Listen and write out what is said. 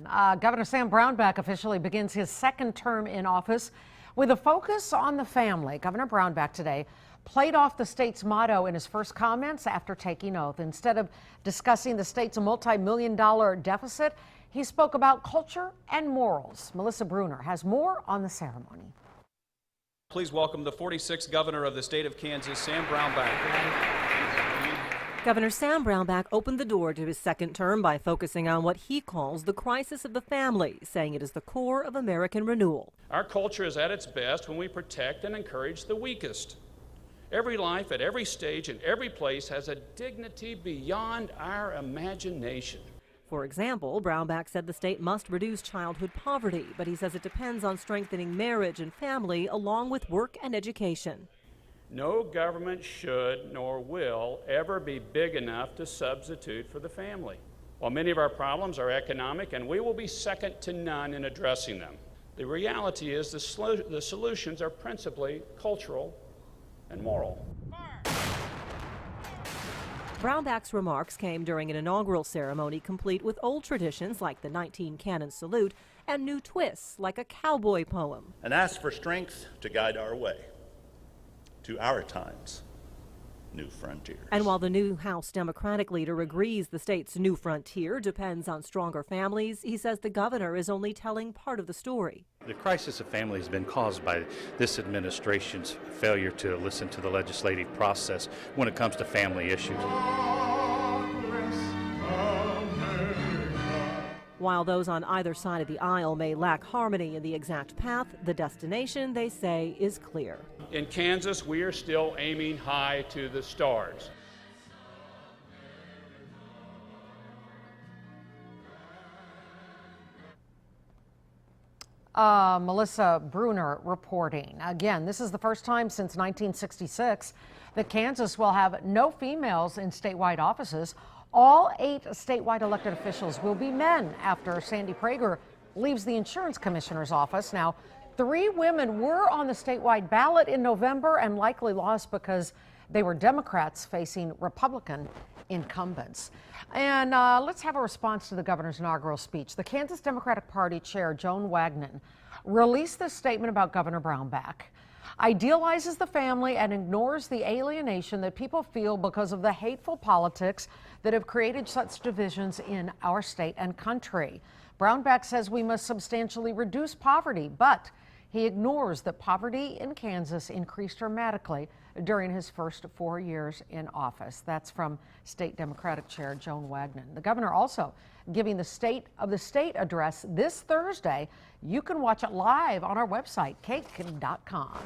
Governor Sam Brownback officially begins his second term in office with a focus on the family. Governor Brownback today played off the state's motto in his first comments after taking oath. Instead of discussing the state's multi-million-dollar deficit, he spoke about culture and morals. Melissa Bruner has more on the ceremony. Please welcome the 46th governor of the state of Kansas, Sam Brownback. Governor Sam Brownback opened the door to his second term by focusing on what he calls the crisis of the family, saying it is the core of American renewal. Our culture is at its best when we protect and encourage the weakest. Every life at every stage and every place has a dignity beyond our imagination. For example, Brownback said the state must reduce childhood poverty, but he says it depends on strengthening marriage and family along with work and education. No government should nor will ever be big enough to substitute for the family. While many of our problems are economic, and we will be second to none in addressing them, the reality is the solutions are principally cultural and moral. Brownback's remarks came during an inaugural ceremony complete with old traditions like the 19-cannon salute and new twists like a cowboy poem. And ask for strength to guide our way to our time's new frontiers. And while the new House Democratic leader agrees the state's new frontier depends on stronger families, he says the governor is only telling part of the story. The crisis of family has been caused by this administration's failure to listen to the legislative process when it comes to family issues. While those on either side of the aisle may lack harmony in the exact path, the destination, they say, is clear. In Kansas, we are still aiming high to the stars. Melissa Bruner reporting. Again, this is the first time since 1966 that Kansas will have no females in statewide offices. All 8 statewide elected officials will be men after Sandy Prager leaves the insurance commissioner's office. Now, 3 women were on the statewide ballot in November and likely lost because they were Democrats facing Republican incumbents. And let's have a response to the governor's inaugural speech. The Kansas Democratic Party chair, Joan Wagner, released this statement about Governor Brownback. Idealizes the family and ignores the alienation that people feel because of the hateful politics that have created such divisions in our state and country. Brownback says we must substantially reduce poverty, but he ignores that poverty in Kansas increased dramatically during his first 4 years in office. That's from State Democratic Chair Joan Wagner. The governor also giving the State of the State address this Thursday. You can watch it live on our website, kake.com.